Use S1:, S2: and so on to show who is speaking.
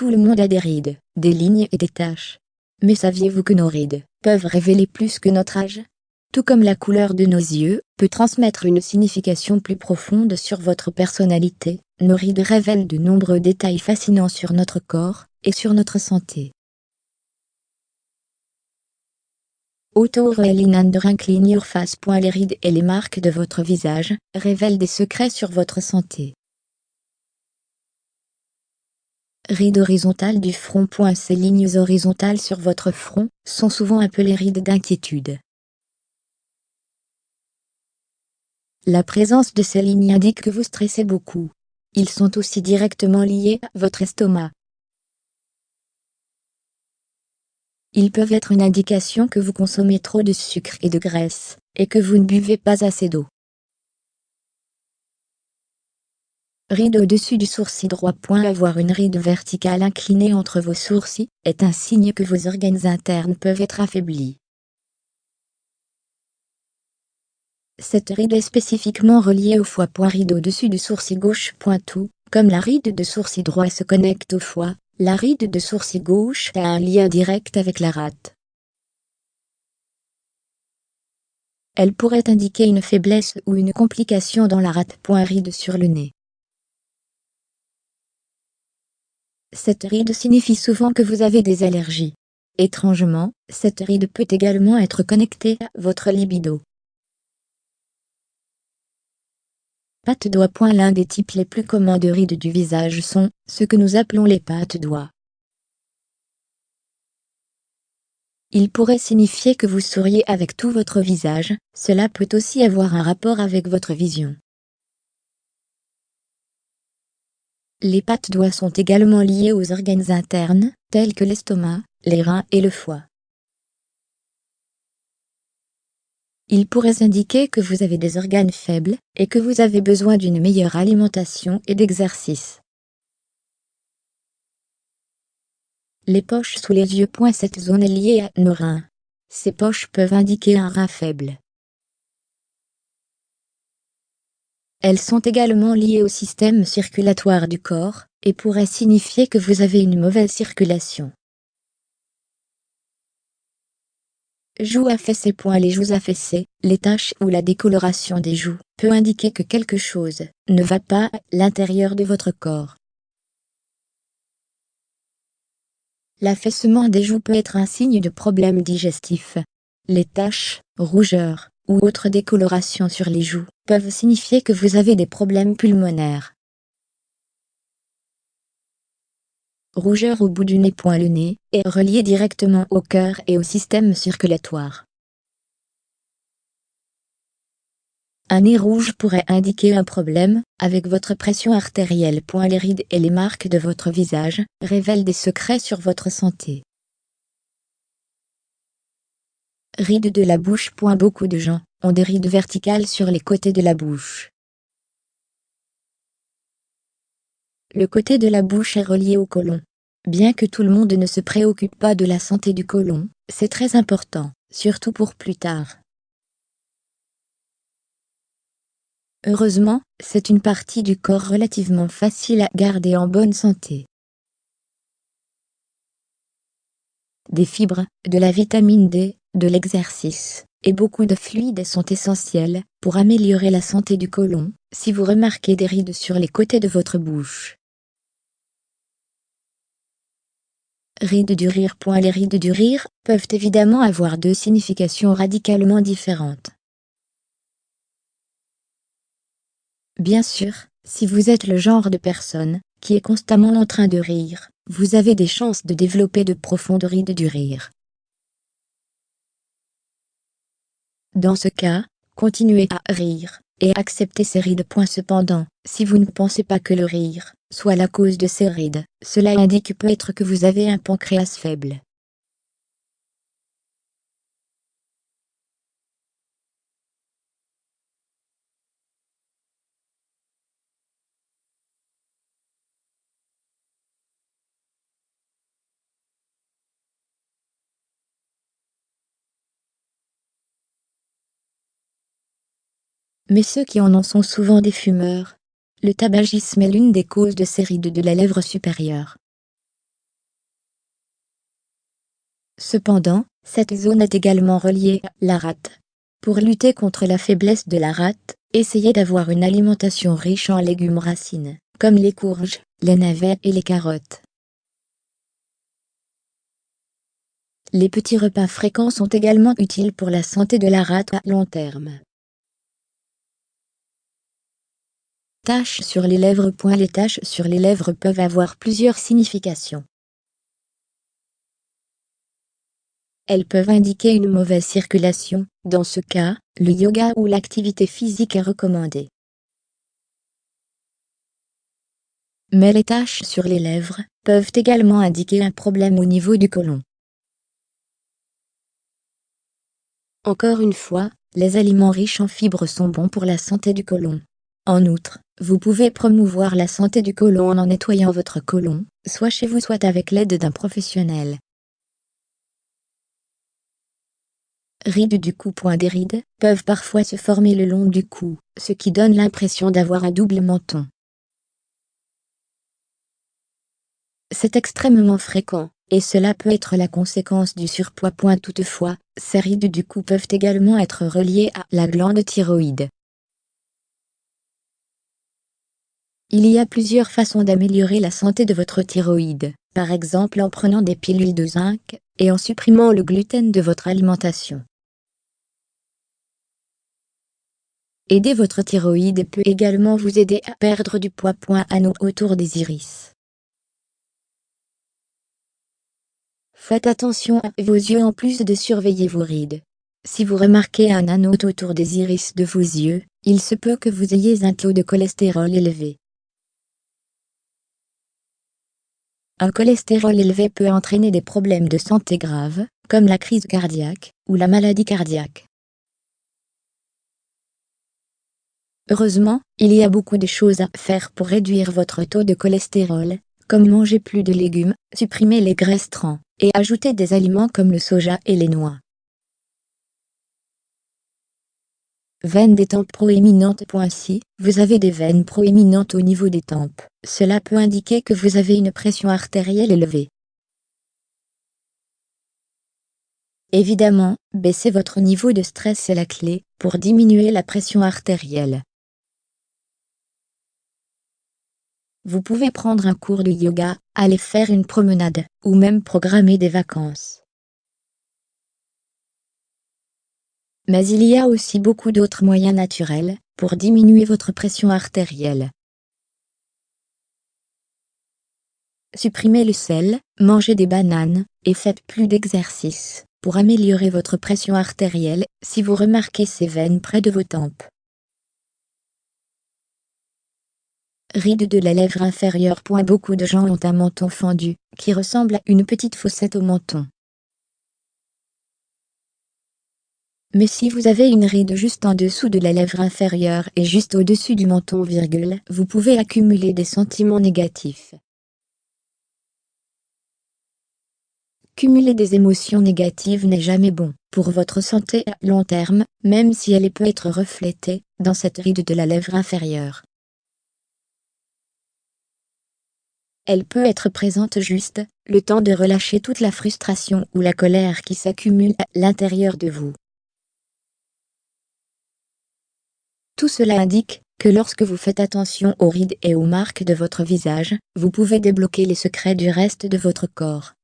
S1: Tout le monde a des rides, des lignes et des taches. Mais saviez-vous que nos rides peuvent révéler plus que notre âge? Tout comme la couleur de nos yeux peut transmettre une signification plus profonde sur votre personnalité, nos rides révèlent de nombreux détails fascinants sur notre corps et sur notre santé. Autourelin and Incline Your Face. Les rides et les marques de votre visage révèlent des secrets sur votre santé. Rides horizontales du front. Ces lignes horizontales sur votre front sont souvent appelées rides d'inquiétude. La présence de ces lignes indique que vous stressez beaucoup. Ils sont aussi directement liés à votre estomac. Ils peuvent être une indication que vous consommez trop de sucre et de graisse, et que vous ne buvez pas assez d'eau. Ride au-dessus du sourcil droit. Avoir une ride verticale inclinée entre vos sourcils est un signe que vos organes internes peuvent être affaiblis. Cette ride est spécifiquement reliée au foie. Ride au-dessus du sourcil gauche. Tout comme la ride de sourcil droit se connecte au foie, la ride de sourcil gauche a un lien direct avec la rate. Elle pourrait indiquer une faiblesse ou une complication dans la rate. Ride sur le nez. Cette ride signifie souvent que vous avez des allergies. Étrangement, cette ride peut également être connectée à votre libido. Pattes doigts. L'un des types les plus communs de rides du visage sont ce que nous appelons les pattes doigts. Il pourrait signifier que vous souriez avec tout votre visage, cela peut aussi avoir un rapport avec votre vision. Les pattes doigts sont également liées aux organes internes, tels que l'estomac, les reins et le foie. Ils pourraient indiquer que vous avez des organes faibles, et que vous avez besoin d'une meilleure alimentation et d'exercice. Les poches sous les yeux. Cette zone est liée à nos reins. Ces poches peuvent indiquer un rein faible. Elles sont également liées au système circulatoire du corps, et pourraient signifier que vous avez une mauvaise circulation. Joues affaissées. Les joues affaissées, les taches ou la décoloration des joues, peut indiquer que quelque chose ne va pas à l'intérieur de votre corps. L'affaissement des joues peut être un signe de problème digestif. Les taches, rougeurs, ou autres décolorations sur les joues, peuvent signifier que vous avez des problèmes pulmonaires. Rougeur au bout du nez. Le nez est relié directement au cœur et au système circulatoire. Un nez rouge pourrait indiquer un problème avec votre pression artérielle. Les rides et les marques de votre visage révèlent des secrets sur votre santé. Rides de la bouche. Beaucoup de gens ont des rides verticales sur les côtés de la bouche. Le côté de la bouche est relié au côlon. Bien que tout le monde ne se préoccupe pas de la santé du côlon, c'est très important, surtout pour plus tard. Heureusement, c'est une partie du corps relativement facile à garder en bonne santé. Des fibres, de la vitamine D, de l'exercice, et beaucoup de fluides sont essentiels pour améliorer la santé du côlon, si vous remarquez des rides sur les côtés de votre bouche. Rides du rire. Les rides du rire peuvent évidemment avoir deux significations radicalement différentes. Bien sûr, si vous êtes le genre de personne qui est constamment en train de rire, vous avez des chances de développer de profondes rides du rire. Dans ce cas, continuez à rire et acceptez ces rides. Cependant, si vous ne pensez pas que le rire soit la cause de ces rides, cela indique peut-être que vous avez un pancréas faible. Mais ceux qui en ont sont souvent des fumeurs. Le tabagisme est l'une des causes de ces rides de la lèvre supérieure. Cependant, cette zone est également reliée à la rate. Pour lutter contre la faiblesse de la rate, essayez d'avoir une alimentation riche en légumes racines, comme les courges, les navets et les carottes. Les petits repas fréquents sont également utiles pour la santé de la rate à long terme. Taches sur les lèvres. Les taches sur les lèvres peuvent avoir plusieurs significations. Elles peuvent indiquer une mauvaise circulation. Dans ce cas, le yoga ou l'activité physique est recommandé. Mais les taches sur les lèvres peuvent également indiquer un problème au niveau du côlon. Encore une fois, les aliments riches en fibres sont bons pour la santé du côlon. En outre, vous pouvez promouvoir la santé du côlon en nettoyant votre côlon, soit chez vous soit avec l'aide d'un professionnel. Rides du cou. Des rides peuvent parfois se former le long du cou, ce qui donne l'impression d'avoir un double menton. C'est extrêmement fréquent, et cela peut être la conséquence du surpoids. Toutefois, ces rides du cou peuvent également être reliées à la glande thyroïde. Il y a plusieurs façons d'améliorer la santé de votre thyroïde, par exemple en prenant des pilules de zinc, et en supprimant le gluten de votre alimentation. Aider votre thyroïde peut également vous aider à perdre du poids. Anneau autour des iris. Faites attention à vos yeux en plus de surveiller vos rides. Si vous remarquez un anneau autour des iris de vos yeux, il se peut que vous ayez un taux de cholestérol élevé. Un cholestérol élevé peut entraîner des problèmes de santé graves, comme la crise cardiaque ou la maladie cardiaque. Heureusement, il y a beaucoup de choses à faire pour réduire votre taux de cholestérol, comme manger plus de légumes, supprimer les graisses trans, et ajouter des aliments comme le soja et les noix. Veines des tempes proéminentes. Si vous avez des veines proéminentes au niveau des tempes, cela peut indiquer que vous avez une pression artérielle élevée. Évidemment, baisser votre niveau de stress est la clé pour diminuer la pression artérielle. Vous pouvez prendre un cours de yoga, aller faire une promenade, ou même programmer des vacances. Mais il y a aussi beaucoup d'autres moyens naturels pour diminuer votre pression artérielle. Supprimez le sel, mangez des bananes, et faites plus d'exercice pour améliorer votre pression artérielle si vous remarquez ces veines près de vos tempes. Rides de la lèvre inférieure. Beaucoup de gens ont un menton fendu, qui ressemble à une petite fossette au menton. Mais si vous avez une ride juste en dessous de la lèvre inférieure et juste au-dessus du menton, vous pouvez accumuler des sentiments négatifs. Cumuler des émotions négatives n'est jamais bon pour votre santé à long terme, même si elle peut être reflétée dans cette ride de la lèvre inférieure. Elle peut être présente juste le temps de relâcher toute la frustration ou la colère qui s'accumule à l'intérieur de vous. Tout cela indique que lorsque vous faites attention aux rides et aux marques de votre visage, vous pouvez débloquer les secrets du reste de votre corps.